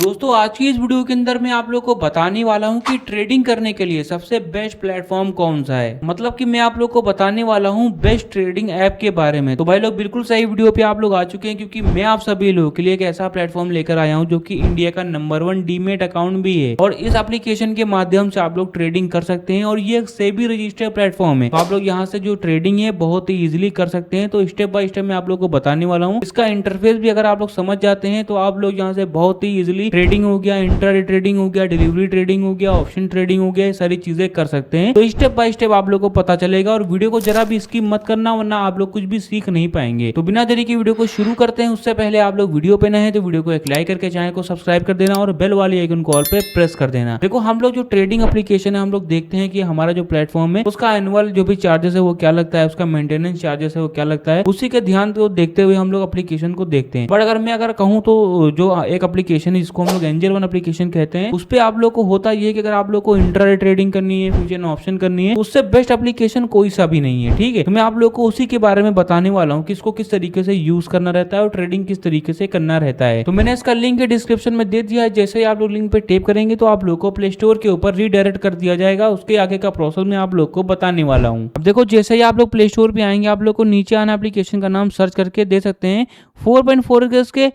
दोस्तों आज की इस वीडियो के अंदर मैं आप लोग को बताने वाला हूं कि ट्रेडिंग करने के लिए सबसे बेस्ट प्लेटफॉर्म कौन सा है। मतलब कि मैं आप लोग को बताने वाला हूं बेस्ट ट्रेडिंग ऐप के बारे में। तो भाई लोग बिल्कुल सही वीडियो पे आप लोग आ चुके हैं, क्योंकि मैं आप सभी लोगों के लिए एक ऐसा प्लेटफॉर्म लेकर आया हूं जो कि इंडिया का नंबर 1 डीमेट अकाउंट भी है, और इस एप्लीकेशन के माध्यम से आप लोग ट्रेडिंग कर सकते हैं। और ये एक सेबी रजिस्टर्ड प्लेटफॉर्म है, तो आप लोग यहाँ से जो ट्रेडिंग है बहुत ही इजिली कर सकते हैं। तो स्टेप बाय स्टेप मैं आप लोग को बताने वाला हूँ। इसका इंटरफेस भी अगर आप लोग समझ जाते हैं तो आप लोग यहाँ से बहुत ही इजिली ट्रेडिंग हो गया, इंट्राडे ट्रेडिंग हो गया, डिलीवरी ट्रेडिंग हो गया, ऑप्शन ट्रेडिंग हो गया, ये सारी चीजें कर सकते हैं। तो स्टेप बाय स्टेप आप लोग को पता चलेगा, और वीडियो को जरा भी स्किप मत करना, वरना आप लोग कुछ भी सीख नहीं पाएंगे। तो बिना देरी की वीडियो को शुरू करते हैं। उससे पहले आप लोग वीडियो पे नए हैं तो वीडियो को एक लाइक करके चैनल को सब्सक्राइब कर देना और बेल वाली आइकन को ऑल पे प्रेस कर देना। देखो हम लोग जो ट्रेडिंग एप्लीकेशन है, हम लोग देखते हैं कि हमारा जो प्लेटफॉर्म है उसका एनुअल जो भी चार्जेस है वो क्या लगता है, उसका मेंटेनेंस चार्जेस है वो क्या लगता है, उसी के ध्यान को देखते हुए हम लोग एप्लीकेशन को देखते हैं। बट अगर कहूँ तो जो एक एप्लीकेशन है जिसको हम लोग एंजल वन एप्लीकेशन कहते हैं, उस पे आप लोग को होता ये है कि अगर आप लोग को इंट्राडे ट्रेडिंग करनी है, फ्यूचर ऑप्शन करनी है, उससे बेस्ट एप्लीकेशन कोई सा भी नहीं है। ठीक है, तो मैं आप लोग को उसी के बारे में बताने वाला हूँ कि इसको किस तरीके से यूज करना रहता है और ट्रेडिंग किस तरीके से करना रहता है। तो मैंने इसका लिंक डिस्क्रिप्शन में दे दिया है। जैसे ही आप लोग लिंक पे टैप करेंगे तो आप लोग को प्ले स्टोर के ऊपर रीडायरेक्ट कर दिया जाएगा। उसके आगे का प्रोसेस मैं आप लोग को बताने वाला हूँ। अब देखो जैसे ही आप लोग प्ले स्टोर पे आएंगे, आप लोग को नीचे आना, एप्लीकेशन का नाम सर्च करके दे सकते हैं। 4.4 के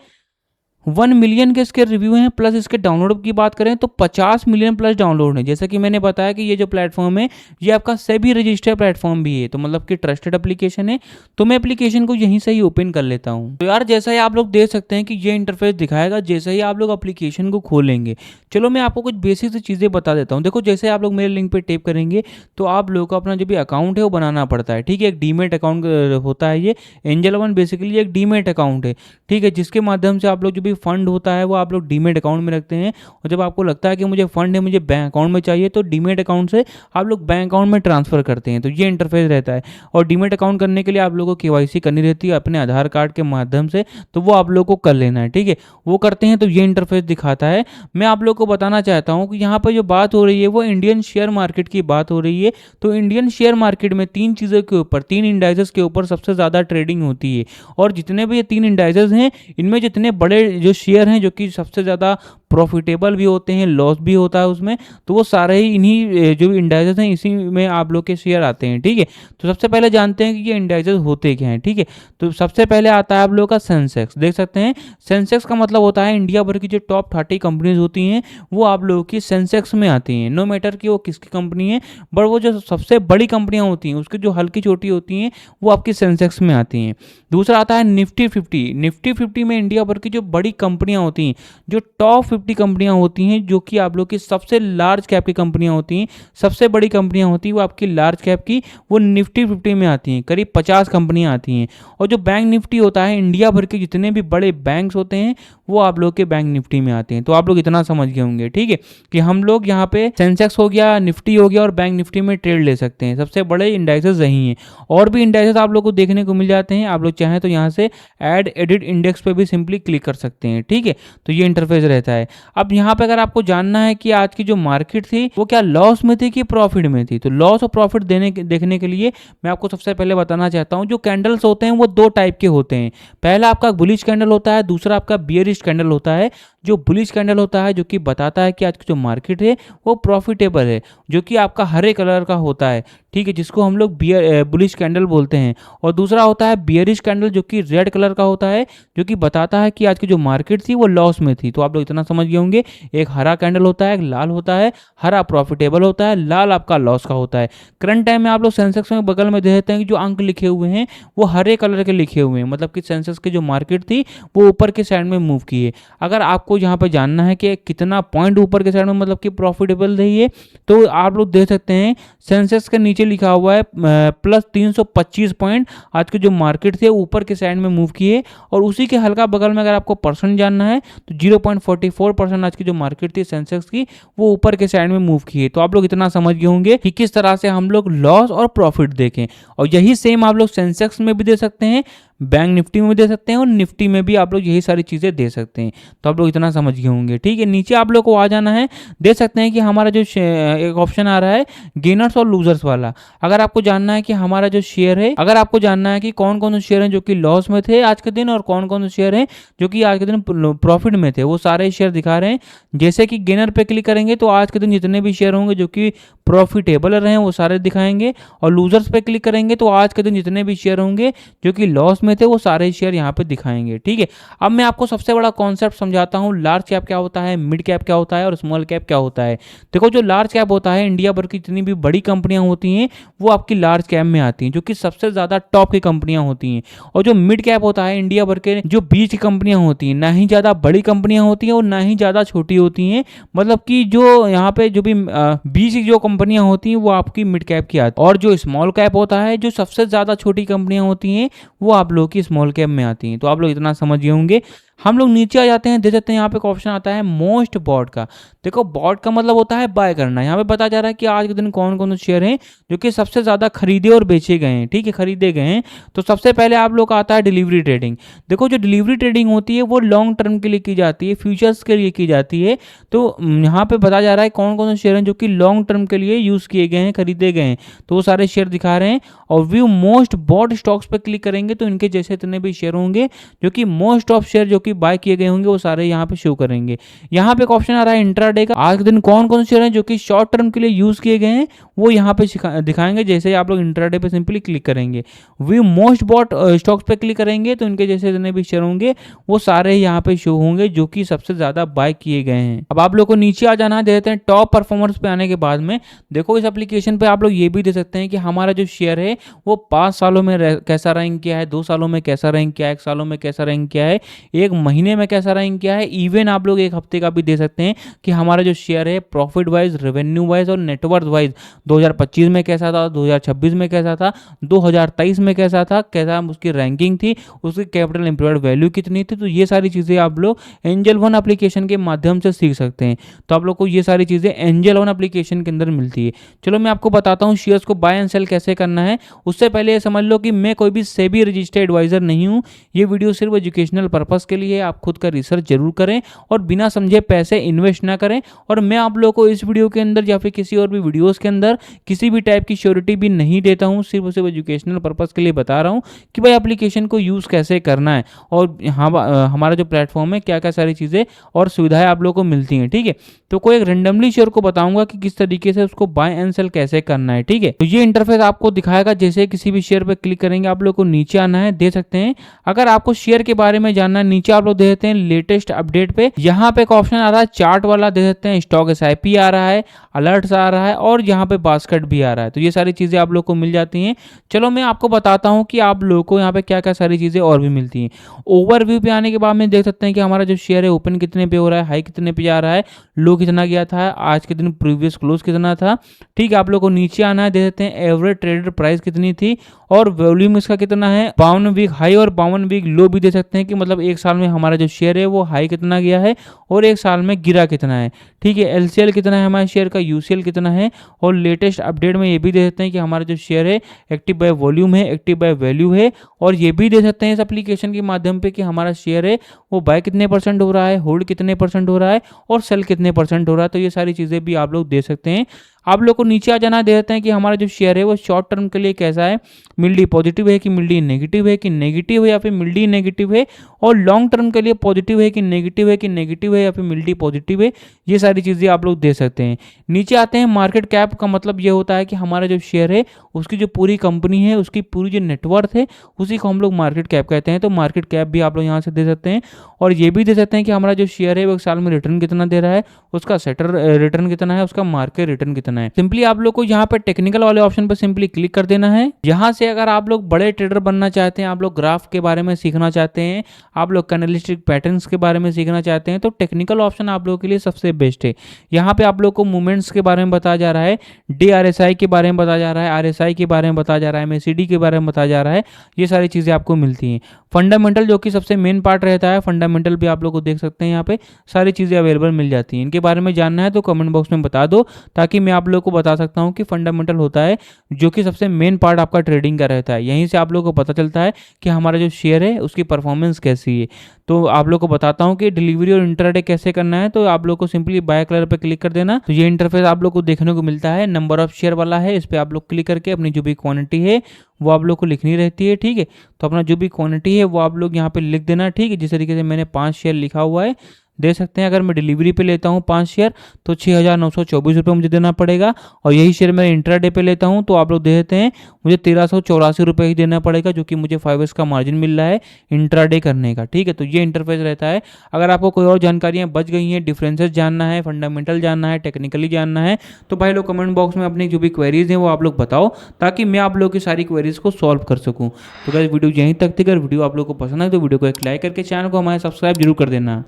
1 मिलियन के इसके रिव्यू हैं, प्लस इसके डाउनलोड की बात करें तो 50 मिलियन प्लस डाउनलोड है। जैसे कि मैंने बताया कि ये जो प्लेटफॉर्म है ये आपका सेबी रजिस्टर्ड प्लेटफॉर्म भी है, तो मतलब कि ट्रस्टेड एप्लीकेशन है। तो मैं एप्लीकेशन को यहीं से ही ओपन कर लेता हूँ। तो यार जैसा ही आप लोग देख सकते हैं कि ये इंटरफेस दिखाएगा जैसे ही आप लोग एप्लीकेशन को खोलेंगे। चलो मैं आपको कुछ बेसिक सी चीज़ें बता देता हूँ। देखो जैसे आप लोग मेरे लिंक पे टैप करेंगे तो आप लोगों को अपना जो भी अकाउंट है वो बनाना पड़ता है। ठीक है, एक डीमेट अकाउंट होता है। ये एंजल वन बेसिकली एक डीमेट अकाउंट है। ठीक है, जिसके माध्यम से आप लोग जो भी फंड होता है वो आप लोग डीमेट अकाउंट में रखते हैं। और जब आपको लगता है कि मुझे फंड है, मुझे बैंक अकाउंट में चाहिए, तो डीमेट अकाउंट से आप लोग बैंक अकाउंट में ट्रांसफर करते हैं। तो ये इंटरफेस रहता है। और डीमेट अकाउंट करने के लिए आप लोगों को केवाईसी करनी रहती है अपने आधार कार्ड के माध्यम से, तो वो आप लोग को कर लेना है। ठीक है, वो करते हैं तो ये इंटरफेस दिखाता है। मैं आप लोग को बताना चाहता हूँ कि यहाँ पर जो बात हो रही है वो इंडियन शेयर मार्केट की बात हो रही है। तो इंडियन शेयर मार्केट में तीन चीज़ों के ऊपर, तीन इंडाइसेस के ऊपर सबसे ज़्यादा ट्रेडिंग होती है। और जितने भी ये तीन इंडाइसेस हैं, इनमें जितने बड़े जो शेयर हैं जो कि सबसे ज़्यादा प्रॉफिटेबल भी होते हैं, लॉस भी होता है उसमें, तो वो सारे ही इन्हीं जो इंडाइसेस हैं इसी में आप लोग के शेयर आते हैं। ठीक है, तो सबसे पहले जानते हैं कि ये इंडाइसेस होते क्या हैं। ठीक है, तो सबसे पहले आता है आप लोग का सेंसेक्स। देख सकते हैं सेंसेक्स का मतलब होता है इंडिया भर की जो टॉप 30 कंपनीज होती हैं वो आप लोगों की सेंसेक्स में आती हैं। नो मैटर कि वो किसकी कंपनी है, बट वो जो सबसे बड़ी कंपनियां होती हैं उसकी जो हल्की छोटी होती हैं वो आपकी सेंसेक्स में आती हैं। दूसरा आता है निफ्टी 50। निफ्टी 50 में इंडिया भर की जो बड़ी कंपनियां होती हैं, जो टॉप 50 कंपनियां होती हैं, जो कि आप लोग की सबसे लार्ज कैप की कंपनियां होती हैं, सबसे बड़ी कंपनियां होती हैं वो आपकी लार्ज कैप की, वो निफ्टी 50 में आती हैं। करीब 50 कंपनियां आती हैं। और जो बैंक निफ्टी होता है, इंडिया भर के जितने भी बड़े बैंक्स होते हैं वो आप लोग के बैंक निफ्टी में आते हैं। तो आप लोग इतना समझ गए होंगे। ठीक है, कि हम लोग यहाँ पे सेंसेक्स हो गया, निफ्टी हो गया और बैंक निफ्टी में ट्रेड ले सकते हैं। सबसे बड़े इंडाइसेस यही हैं। और भी इंडाइसेस आप लोग को देखने को मिल जाते हैं। आप लोग चाहें तो यहाँ से ऐड एडिट इंडेक्स पे भी सिंपली क्लिक कर सकते हैं। ठीक है, तो ये इंटरफेस रहता है। अब यहाँ पे अगर आपको जानना है कि आज की जो मार्केट थी वो क्या लॉस में थी कि प्रॉफिट में थी, तो लॉस और प्रॉफिट देखने के लिए मैं आपको सबसे पहले बताना चाहता हूँ जो कैंडल्स होते हैं वो दो टाइप के होते हैं। पहला आपका बुलिश कैंडल होता है, दूसरा आपका बियरिश कैंडल होता है। जो बुलिश कैंडल होता है जो कि बताता है कि आज की जो मार्केट है वो प्रॉफिटेबल है, जो कि आपका हरे कलर का होता है। ठीक है, जिसको हम लोग बुलिश कैंडल बोलते हैं। और दूसरा होता है बियरिश कैंडल जो कि रेड कलर का होता है, जो कि बताता है कि आज की जो मार्केट थी वो लॉस में थी। तो आप लोग इतना समझ गए होंगे, एक हरा कैंडल होता है, एक लाल होता है। हरा प्रॉफिटेबल होता है, लाल आपका लॉस का होता है। करंट टाइम में आप लोग सेंसेक्स में बगल में देख सकते हैं कि जो अंक लिखे हुए हैं वो हरे कलर के लिखे हुए हैं, मतलब कि सेंसेक्स की जो मार्केट थी वो ऊपर के साइड में मूव की है। अगर आपको यहाँ पे जानना है कि कितना पॉइंट ऊपर के साइड में मतलब कि प्रॉफिटेबल रही है, तो आप लोग देख सकते हैं सेंसेक्स के नीचे लिखा हुआ है प्लस 325 पॉइंट आज की जो मार्केट थी ऊपर के साइड में मूव की है। और उसी के हल्का बगल में अगर आपको परसेंट जानना है तो 0.44% आज की जो मार्केट थी सेंसेक्स की वो ऊपर के साइड में मूव की है। तो आप लोग इतना समझ गए होंगे कि किस तरह से हम लोग लॉस और प्रॉफिट देखें। और यही सेम आप लोग सेंसेक्स में भी दे सकते हैं, बैंक निफ्टी में भी दे सकते हैं और निफ्टी में भी आप लोग यही सारी चीज़ें दे सकते हैं। तो आप लोग इतना समझ गए होंगे, ठीक है। नीचे आप लोग को आ जाना है, दे सकते हैं कि हमारा जो एक ऑप्शन आ रहा है गेनर्स और लूजर्स वाला। अगर आपको जानना है कि हमारा जो शेयर है, अगर आपको जानना है कि कौन कौन से शेयर हैं जो कि लॉस में थे आज के दिन और कौन कौन से शेयर हैं जो कि आज के दिन प्रॉफिट में थे, वो सारे शेयर दिखा रहे हैं। जैसे कि गेनर पे क्लिक करेंगे तो आज के दिन जितने भी शेयर होंगे जो कि प्रॉफिटेबल रहे वो सारे दिखाएंगे, और लूजर्स पे क्लिक करेंगे तो आज के दिन जितने भी शेयर होंगे जो कि लॉस में थे वो सारे शेयर यहाँ पे दिखाएंगे, ठीक है। अब मैं आपको सबसे बड़ा कॉन्सेप्ट समझाता हूँ, लार्ज कैप क्या होता है, मिड कैप क्या होता है और स्मॉल कैप क्या होता है। देखो, जो लार्ज कैप होता है, इंडिया भर की जितनी भी बड़ी कंपनियां होती हैं वो आपकी लार्ज कैप में आती हैं, जो कि सबसे ज्यादा टॉप की कंपनियां होती हैं। और जो मिड कैप होता है, इंडिया भर के जो बीच की कंपनियां होती हैं, ना ही ज्यादा बड़ी कंपनियां होती हैं और ना ही ज्यादा छोटी होती हैं, मतलब कि जो यहाँ पे जो भी बीच की जो कंपनियां होती हैं वो आपकी मिड कैप की आती है। और जो स्मॉल कैप होता है, जो सबसे ज्यादा छोटी कंपनियां होती हैं वो आप लोग की स्मॉल कैप में आती हैं। तो आप लोग इतना समझ गए होंगे। हम लोग नीचे आ जाते हैं, दे देते हैं यहाँ पे एक ऑप्शन आता है मोस्ट बॉट का। देखो, बॉट का मतलब होता है बाय करना। यहाँ पे बताया जा रहा है कि आज के दिन कौन कौन से शेयर हैं जो कि सबसे ज्यादा खरीदे और बेचे गए हैं, ठीक है, खरीदे गए हैं। तो सबसे पहले आप लोग का आता है डिलीवरी ट्रेडिंग। देखो, जो डिलीवरी ट्रेडिंग होती है वो लॉन्ग टर्म के लिए की जाती है, फ्यूचर्स के लिए की जाती है। तो यहाँ पे बताया जा रहा है कौन कौन से शेयर हैं जो कि लॉन्ग टर्म के लिए यूज किए गए हैं, खरीदे गए हैं, तो वो सारे शेयर दिखा रहे हैं। और व्यू मोस्ट बॉट स्टॉक्स पे क्लिक करेंगे तो इनके जैसे इतने भी शेयर होंगे जो कि मोस्ट ऑफ शेयर जो कि बाय किए गए होंगे वो सारे यहाँ पे शो करेंगे। यहाँ पे एक ऑप्शन आ रहा है इंट्राडे का। आज के दिन कौन कौन से शेयर हैं जो कि शॉर्ट टर्म के लिए यूज किए गए हैं वो यहाँ पे दिखाएंगे। जैसे आप लोग इंट्राडे पे सिंपली क्लिक करेंगे, व्यू मोस्ट बॉट स्टॉक्स पे क्लिक करेंगे तो इनके जैसे जितने भी शेयर होंगे वो सारे यहाँ पे शो होंगे जो कि सबसे ज्यादा बाय किए गए हैं। अब आप लोग को नीचे आ जाना देते हैं टॉप परफॉर्मर्स पे आने के बाद में। देखो, इस एप्लीकेशन पे आप लोग ये भी दे सकते हैं कि हमारा जो शेयर है वो 5 सालों में कैसा रैंक किया है, 2 सालों में कैसा रैंक किया है, 1 सालों में कैसा रैंक किया है, 1 महीने में कैसा रैंक किया है। इवन आप लोग 1 हफ्ते का भी दे सकते हैं कि हमारा जो शेयर है प्रॉफिट वाइज, रेवेन्यू वाइज और नेटवर्थ वाइज 2025 में कैसा था, 2026 में कैसा था, 2023 में कैसा था, कैसा उसकी रैंकिंग थी, उसकी कैपिटल एम्प्लॉयड वैल्यू कितनी थी। तो ये सारी चीज़ें आप लोग एंजल वन एप्लीकेशन के माध्यम से सीख सकते हैं। तो आप लोग को ये सारी चीज़ें एंजल वन एप्लीकेशन के अंदर मिलती है। चलो मैं आपको बताता हूँ शेयर्स को बाय एंड सेल कैसे करना है। उससे पहले ये समझ लो कि मैं कोई भी सेबी रजिस्टर्ड एडवाइजर नहीं हूँ। ये वीडियो सिर्फ एजुकेशनल पर्पस के लिए है। आप खुद का रिसर्च जरूर करें और बिना समझे पैसे इन्वेस्ट ना करें। और मैं आप लोगों को इस वीडियो के अंदर या फिर किसी और भी वीडियोस के अंदर किसी भी टाइप की श्योरिटी भी नहीं देता हूँ। सिर्फ एजुकेशनल पर्पस के लिए बता रहा हूँ कि भाई एप्लीकेशन को यूज़ कैसे करना है और हमारा जो प्लेटफॉर्म है क्या क्या सारी चीज़ें और सुविधाएं आप लोगों को मिलती हैं, ठीक है। तो कोई एक रेंडमली शेयर को बताऊंगा कि किस तरीके से उसको बाय एंड सेल कैसे करना है, ठीक है। तो ये इंटरफेस आपको दिखाएगा। जैसे किसी भी शेयर पे क्लिक करेंगे आप लोग को नीचे आना है, दे सकते हैं। अगर आपको शेयर के बारे में जानना है, नीचे आप लोग दे देते हैं लेटेस्ट अपडेट पे। यहाँ पे एक ऑप्शन आ रहा है चार्ट वाला, दे सकते हैं। स्टॉक SIP आ रहा है, अलर्ट्स आ रहा है और यहाँ पे बास्केट भी आ रहा है। तो ये सारी चीजें आप लोग को मिल जाती हैं। चलो मैं आपको बताता हूँ कि आप लोगों को यहाँ पे क्या क्या सारी चीजें और भी मिलती हैं। ओवरव्यू पे आने के बाद में देख सकते हैं कि हमारा जो शेयर है ओपन कितने पे हो रहा है, हाई कितने पे जा रहा है, लो कितना गया था, आज के दिन प्रीवियस क्लोज कितना था, ठीक है। आप लोग को नीचे आना है, दे सकते हैं एवरेज ट्रेडेड प्राइस कितनी थी और वॉल्यूम इसका कितना है, 52 वीक हाई और 52 वीक लो भी दे सकते हैं कि मतलब एक साल में हमारा जो शेयर है वो हाई कितना गया है और एक साल में गिरा कितना है, ठीक है। LCL कितना है हमारे शेयर का, UCL कितना है और लेटेस्ट अपडेट में ये भी दे सकते हैं कि हमारा जो शेयर है एक्टिव बाय वॉल्यूम है, एक्टिव बाय वैल्यू है। और ये भी दे सकते हैं इस एप्लीकेशन के माध्यम पे कि हमारा शेयर है वो बाय कितने % हो रहा है, होल्ड कितने % हो रहा है और सेल कितने % हो रहा है। तो ये सारी चीज़ें भी आप लोग दे सकते हैं। आप लोग को नीचे आ जाना, दे देते हैं कि हमारा जो शेयर है वो शॉर्ट टर्म के लिए कैसा है, मिल्डी पॉजिटिव है कि मिल्डी नेगेटिव है, कि नेगेटिव है या फिर मिल्डी नेगेटिव है, और लॉन्ग टर्म के लिए पॉजिटिव है कि नेगेटिव है, कि नेगेटिव है या फिर मिल्डी पॉजिटिव है। ये सारी चीज़ें आप लोग दे सकते हैं। नीचे आते हैं मार्केट कैप का मतलब ये होता है कि हमारा जो शेयर है उसकी जो पूरी कंपनी है, उसकी पूरी जो नेटवर्थ है, उसी को हम लोग मार्केट कैप कहते हैं। तो मार्केट कैप भी आप लोग यहाँ से दे सकते हैं। और ये भी दे सकते हैं कि हमारा जो शेयर है वो एक साल में रिटर्न कितना दे रहा है, उसका सेटर रिटर्न कितना है, उसका मार्केट रिटर्न कितना है। सिंपली आप लोग को यहाँ पे टेक्निकल वाले ऑप्शन पर सिंपली क्लिक कर देना है। यहाँ से अगर आप लोग बड़े ट्रेडर बनना चाहते हैं, आप लोग ग्राफ के बारे में सीखना चाहते हैं, आप लोग कैंडलस्टिक पैटर्न्स के बारे में सीखना चाहते हैं, तो टेक्निकल ऑप्शन आप लोगों के लिए सबसे बेस्ट है। यहाँ पे आप लोग को मूवमेंट्स के बारे में बताया जा रहा है, DRSI के बारे में बताया जा रहा है, RSI के बारे में बताया जा रहा है, MACD के बारे में बताया जा रहा है। ये सारी चीज़ें आपको मिलती हैं। फंडामेंटल जो कि सबसे मेन पार्ट रहता है, फंडामेंटल भी आप लोग को देख सकते हैं। यहाँ पे सारी चीज़ें अवेलेबल मिल जाती हैं। इनके बारे में जानना है तो कमेंट बॉक्स में बता दो ताकि मैं आप आप लोगों को बता सकता हूँ कि फंडामेंटल होता है, जो कि सबसे मेन पार्ट आपका ट्रेडिंग का रहता है। यहीं से आप लोगों को पता चलता है कि हमारा जो शेयर है उसकी परफॉर्मेंस कैसी है। तो आप लोग को बताता हूँ कि डिलीवरी और इंट्राडे कैसे करना है। तो आप लोग को सिंपली बाय कलर पे क्लिक कर देना। तो ये इंटरफेस आप लोग को देखने को मिलता है, नंबर ऑफ शेयर वाला है। इस पे आप लोग क्लिक करके अपनी जो भी क्वांटिटी है वो आप लोग को लिखनी रहती है, ठीक है। तो अपना जो भी क्वांटिटी है वो आप लोग यहाँ पे लिख देना, ठीक है। जिस तरीके से मैंने 5 शेयर लिखा हुआ है, दे सकते हैं। अगर मैं डिलीवरी पे लेता हूँ 5 शेयर तो 6,924 रुपये मुझे देना पड़ेगा। और यही शेयर मैं इंट्राडे पे लेता हूँ तो आप लोग दे देते हैं मुझे 1384 रुपये ही देना पड़ेगा, जो कि मुझे 5x का मार्जिन मिल रहा है इंट्राडे करने का, ठीक है। तो ये इंटरफेस रहता है। अगर आपको कोई और जानकारियाँ बच गई हैं, डिफरेंसेस जानना है, फंडामेंटल जानना है, टेक्निकली जानना है, तो भाई लोग कमेंट बॉक्स में अपनी जो भी क्वेरीज हैं वो आप लोग बताओ, ताकि मैं आप लोगों की सारी क्वेरीज को सॉल्व कर सकूँ। तो गाइस वीडियो यहीं तक थी। अगर वीडियो आप लोग को पसंद है तो वीडियो को एक लाइक करके चैनल को हमारे सब्सक्राइब जरूर कर देना।